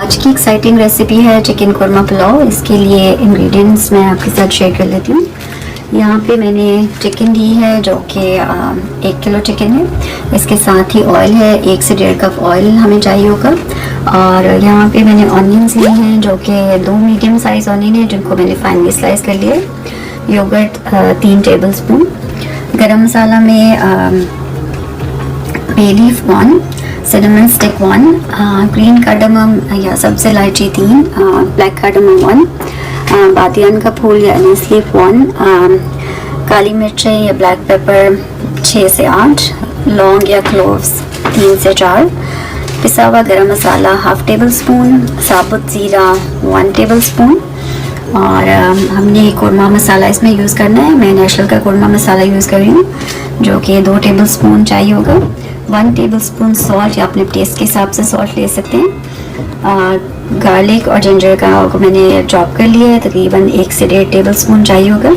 आज की exciting recipe है चिकन कोरमा पुलाव। इसके लिए इंग्रेडिएंट्स मैं आपके साथ शेयर कर लेती हूँ। यहाँ पे मैंने चिकन ली है जो कि 1 किलो चिकन है। इसके साथ ही ऑयल है, 1 से 1.5 कप ऑयल हमें चाहिए होगा। और यहाँ पे मैंने ऑनियंस लिए हैं जो कि 2 मीडियम साइज़ ऑनियन है जिनको मैंने फाइनली स्लाइस कर लिया है। योगर्ट 3 टेबल स्पून, गरम मसाला में bay leaf 1, cinnamon stick 1, green cardamom या सब्ज़ इलायची 3, ब्लैक कार्डमम 1, बादियान का फूल या अनीस लीफ 1, काली मिर्चें या ब्लैक पेपर 6 से 8, लौंग या क्लोव्स 3 से 4, पिसा हुआ गरम मसाला 1/2 टेबल स्पून, साबुत ज़ीरा 1 टेबल स्पून। और हमने कोरमा मसाला इसमें यूज़ करना है। मैं नेशनल का कोरमा मसाला यूज़ कर रही हूँ जो कि 2 टेबल स्पून चाहिए होगा। 1 टेबल स्पून सॉल्ट या अपने टेस्ट के हिसाब से सॉल्ट ले सकते हैं। गार्लिक और जिंजर का मैंने चॉप कर लिया है, तकरीबन 1 से 1.5 टेबल स्पून चाहिए होगा।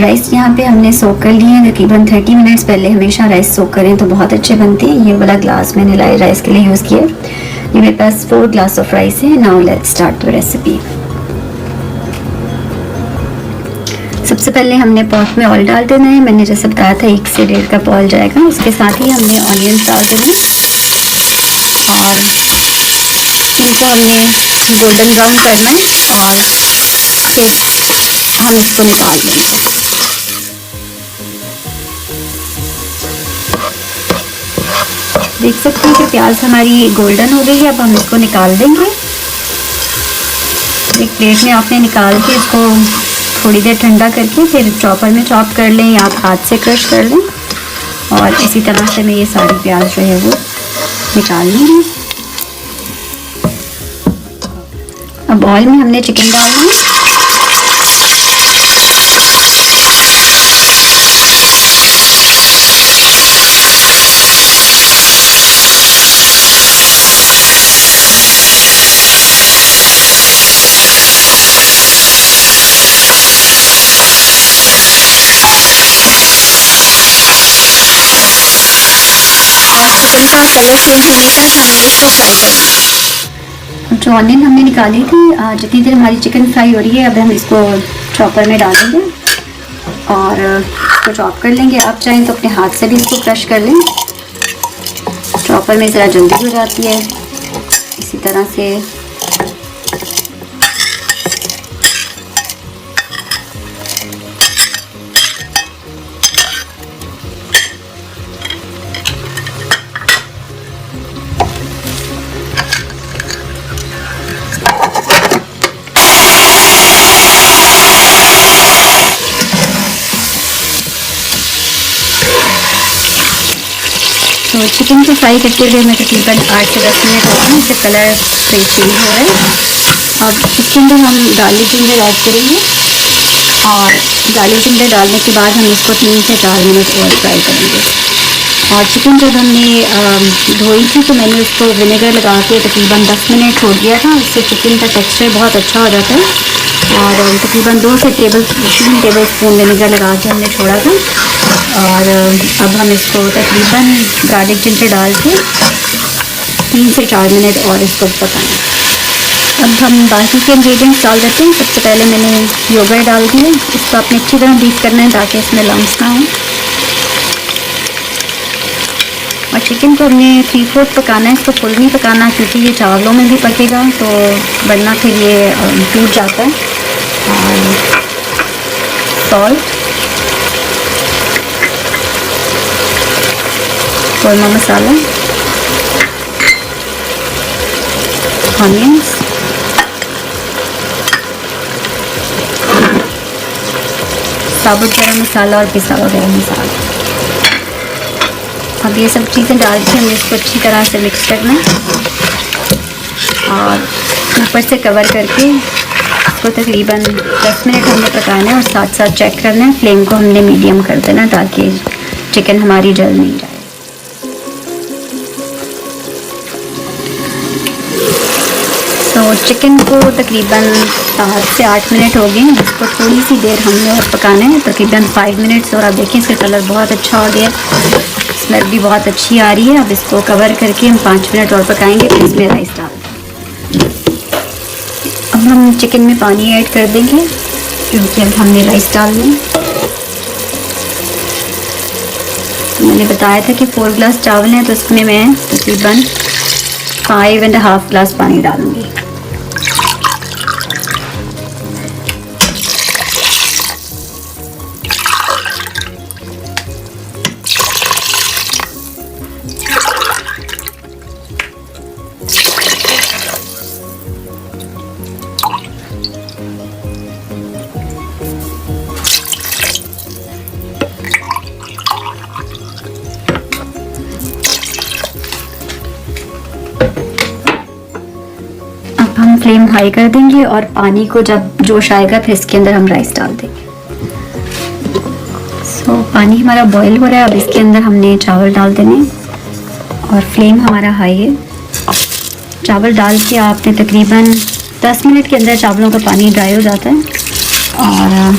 राइस यहाँ पे हमने सोक कर लिए हैं तकरीबन 30 मिनट्स पहले। हमेशा राइस सोक करें तो बहुत अच्छे बनते हैं। ये वाला ग्लास मैंने राइस के लिए यूज़ किया। ये मेरे पास 4 ग्लास ऑफ राइस है। Now let's start the recipe. सबसे पहले हमने पॉट में ऑयल डाल देना है। मैंने जैसे बताया था 1 से 1.5 कप ऑयल जाएगा। उसके साथ ही हमने ऑनियंस डाल देना और इनको हमने गोल्डन ब्राउन करना है और फिर हम इसको निकाल देंगे। देख सकते हैं कि प्याज हमारी गोल्डन हो गई है। अब हम इसको निकाल देंगे। एक प्लेट में आपने निकाल के इसको थोड़ी देर ठंडा करके फिर चॉपर में चॉप कर लें या आप हाथ से क्रश कर लें। और इसी तरह से मैं ये सारी प्याज जो है वो निकाल लूँगी। अब ऑयल में हमने चिकन डालना है। चिकन का कलर चेंज होने तक हमें इसको फ्राई करना है। जो ऑनियन हमने निकाली थी, जितनी देर हमारी चिकन फ्राई हो रही है अब हम इसको चॉपर में डालेंगे और इसको चॉप कर लेंगे। आप चाहें तो अपने हाथ से भी इसको क्रश कर लें। चॉपर में ज़रा जल्दी हो जाती है। इसी तरह से तो चिकन को फ्राई करते हुए मैं तकरीबन 8 से 10 मिनट हो गए। इससे कलर सही चेंज हो रहा है। अब इसके अंदर हम गार्लिक जिंजर ऐड करेंगे और गार्लिक जिंजर डालने के बाद हम इसको 3 से 4 मिनट और फ्राई करेंगे। और चिकन जब हमने धोई थी तो मैंने उसको विनेगर लगा के तकरीबन 10 मिनट छोड़ दिया था। उससे चिकन का टेक्सचर बहुत अच्छा हो जाता है। और तकरीबन 2 से 3 टेबल स्पून विनेगर लगा के हमने छोड़ा था। और अब हम इसको तकरीबन गार्लिक जिंजर डाल के 3 से 4 मिनट और इसको पकाएं। अब हम बाकी के इंग्रेडिएंट्स डाल देते हैं। सबसे पहले मैंने योगर्ट डाल दी है। इसको आपने अच्छी तरह बीट करना है ताकि इसमें लम्स ना हो। और चिकन को हमने 3/4 पकाना है। इसको फुल नहीं पकाना क्योंकि ये चावलों में भी पकेगा तो वरना फिर ये टूट जाता है। और सॉल्ट, कोरमा मसाला, ऑनियंस, साबुत गरम मसाला और पिसा हुआ गरम मसाला। अब ये सब चीज़ें डाल के हमें इसको अच्छी तरह से मिक्स करना है और ऊपर से कवर करके इसको तकरीबन 10 मिनट हमने पकाना है। और साथ साथ चेक करना है, फ्लेम को हमने मीडियम कर देना ताकि चिकन हमारी जल नहीं जाए। तो चिकन को तकरीबन 7 से 8 मिनट हो गए। इसको थोड़ी सी देर हमने और पकाना है, तकरीबन 5 मिनट्स। और आप देखें इसका कलर बहुत अच्छा हो गया, स्मेल भी बहुत अच्छी आ रही है। अब इसको कवर करके हम 5 मिनट और पकाएंगे, फिर इसमें राइस डाल दें। अब हम चिकन में पानी ऐड कर देंगे क्योंकि अब हमने राइस डालना है। मैंने बताया था कि 4 ग्लास चावल हैं, तो इसमें मैं तकरीबन 5.5 ग्लास पानी डालूंगी। हम फ्लेम हाई कर देंगे और पानी को जब जोश आएगा फिर इसके अंदर हम राइस डाल देंगे। पानी हमारा बॉईल हो रहा है। अब इसके अंदर हमने चावल डाल देने और फ्लेम हमारा हाई है। चावल डाल के आपने तकरीबन 10 मिनट के अंदर चावलों का पानी ड्राई हो जाता है और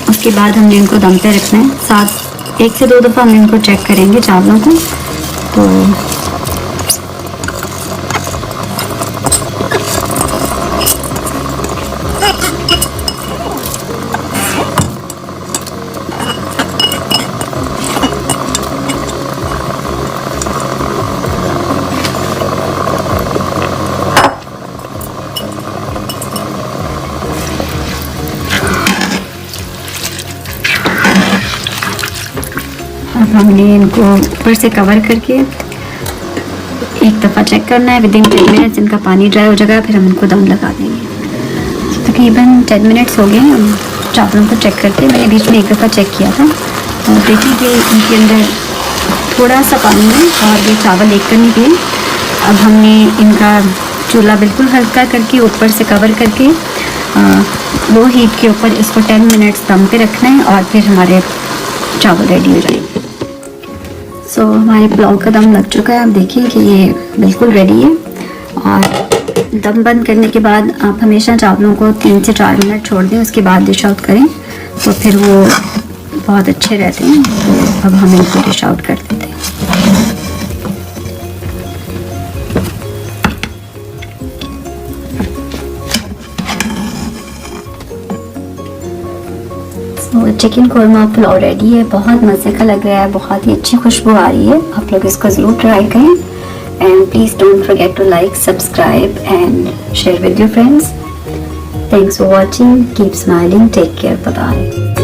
उसके बाद हमने इनको दम पे रखना है। 1 से 2 दफ़ा हम इनको चेक करेंगे चावलों को। तो अब हमने इनको ऊपर से कवर करके एक दफ़ा चेक करना है। विदिन 10 मिनट्स इनका पानी ड्राई हो जाएगा, फिर हम इनको दम लगा देंगे। तकरीबन 10 मिनट्स हो गए हम चावलों को चेक करके। मैंने बीच में एक दफ़ा चेक किया था और देखिए कि इनके अंदर थोड़ा सा पानी है और ये चावल एक करने के लिए। अब हमने इनका चूल्हा बिल्कुल हल्का करके ऊपर से कवर करके लो हीट के ऊपर इसको 10 मिनट्स दम पे रखना है और फिर हमारे चावल रेडी हो जाएंगे। हमारे पुलाव का दम लग चुका है। आप देखिए कि ये बिल्कुल रेडी है। और दम बंद करने के बाद आप हमेशा चावलों को 3 से 4 मिनट छोड़ दें, उसके बाद डिश आउट करें तो फिर वो बहुत अच्छे रहते हैं। तो अब हम इनको डिश आउट कर देते हैं। चिकन कोरमा पुलाव रेडी है। बहुत मज़े का लग रहा है, बहुत ही अच्छी खुशबू आ रही है। आप लोग इसको ज़रूर ट्राई करें and please don't forget to like, subscribe and share with your friends. Thanks for watching, keep smiling, take care, bye bye.